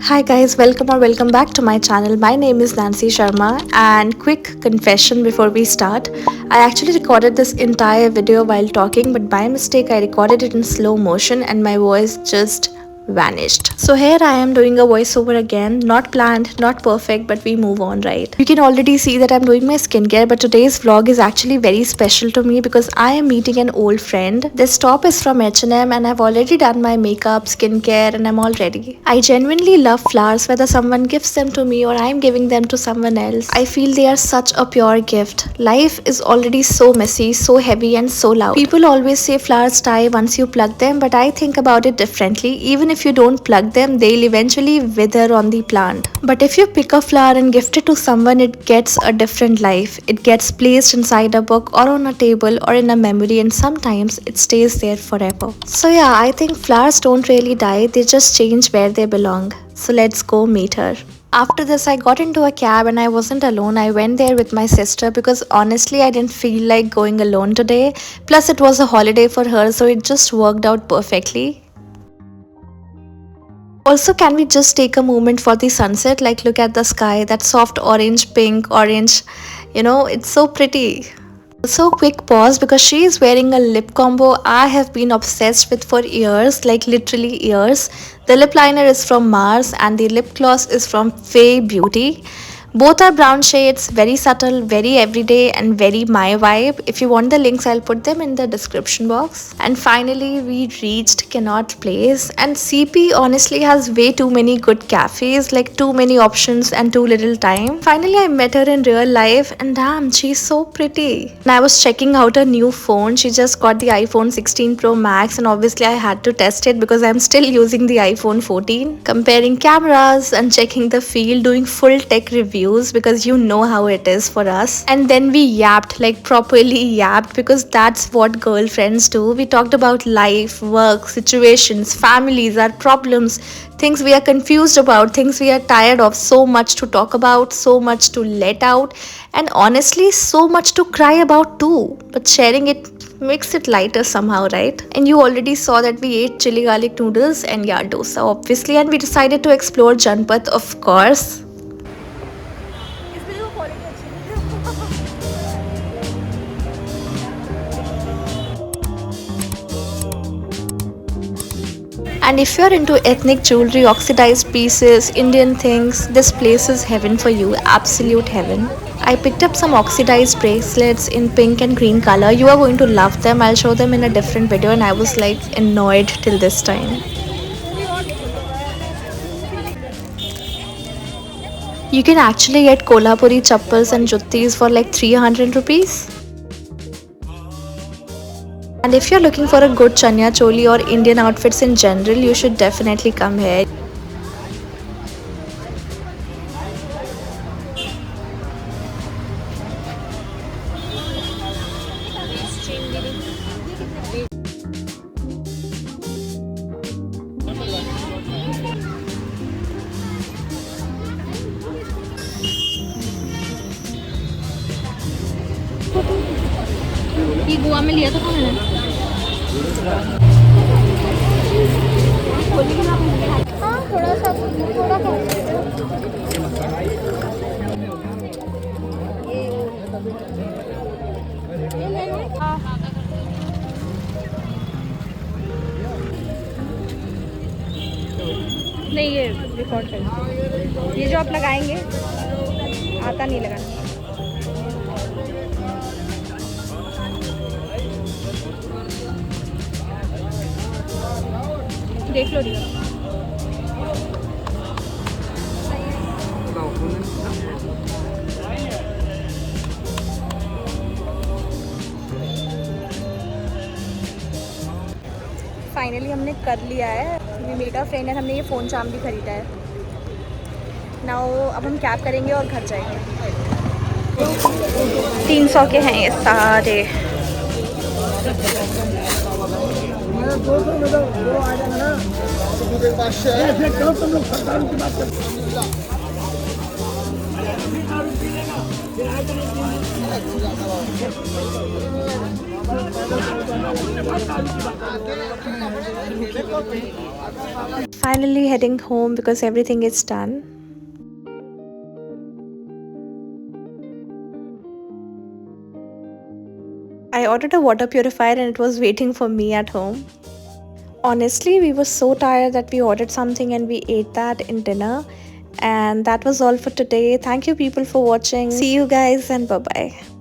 Hi guys, welcome back to my channel. My name is Nancy Sharma and quick confession before we start. I actually recorded this entire video while talking, but by mistake I recorded it in slow motion and my voice just vanished. So here I am doing a voiceover again, not planned, not perfect, but we move on, right? You can already see that I'm doing my skincare, but today's vlog is actually very special to me because I am meeting an old friend. This top is from H&M and I've already done my makeup, skincare and I'm all ready. I genuinely love flowers, whether someone gives them to me or I'm giving them to someone else. I feel they are such a pure gift. Life is already so messy, so heavy and so loud. People always say flowers die once you pluck them, but I think about it differently. Even if you don't plug them, they'll eventually wither on the plant. But if you pick a flower and gift it to someone, it gets a different life. It gets placed inside a book or on a table or in a memory, and sometimes it stays there forever. So yeah, I think flowers don't really die, they just change where they belong. So let's go meet her. After this, I got into a cab and I wasn't alone. I went there with my sister because honestly, I didn't feel like going alone today. Plus, it was a holiday for her, so it just worked out perfectly. Also, can we just take a moment for the sunset? Like, look at the sky, that soft orange, pink, orange. It's so pretty. Also, quick pause because she is wearing a lip combo I have been obsessed with for years, like literally years. The lip liner is from Mars and the lip gloss is from Faye Beauty. Both are brown shades, very subtle, very everyday, and very my vibe. If you want the links, I'll put them in the description box. And finally, we reached Connaught Place. And CP honestly has way too many good cafes, like too many options and too little time. Finally, I met her in real life, and damn, she's so pretty. And I was checking out her new phone. She just got the iPhone 16 Pro Max, and obviously, I had to test it because I'm still using the iPhone 14. Comparing cameras and checking the feel, doing full tech reviews because you know how it is for us. And then we yapped, like properly yapped, because that's what girlfriends do. We talked about life, work, situations, families, our problems, things we are confused about, things we are tired of. So much to talk about, so much to let out, and honestly, so much to cry about too. But sharing it makes it lighter somehow, right? And you already saw that we ate chili garlic noodles and yeah, dosa obviously, and we decided to explore Janpath, of course. And if you're into ethnic jewelry, oxidized pieces, Indian things, this place is heaven for you, absolute heaven. I picked up some oxidized bracelets in pink and green color. You are going to love them. I'll show them in a different video, and I was like annoyed till this time. You can actually get Kolhapuri chappals and juttis for like 300 rupees. And if you're looking for a good chanya choli or Indian outfits in general, you should definitely come here. ये गोवा में लिया था मैंने। हाँ थोड़ा सा थोड़ा नहीं ये रिकॉर्ड कर ये जो आप लगाएंगे आता नहीं लगाना। देख लो रिया। फाइनली हमने कर लिया है। ये मेरा फ्रेंड है, हमने ये फ़ोन चार्म भी ख़रीदा है। नाउ अब हम कैब करेंगे और घर जाएंगे। 300 के हैं ये सारे। Finally heading home because everything is done. I ordered a water purifier and it was waiting for me at home. Honestly, we were so tired that we ordered something and we ate that in dinner. And that was all for today. Thank you people for watching. See you guys and bye bye.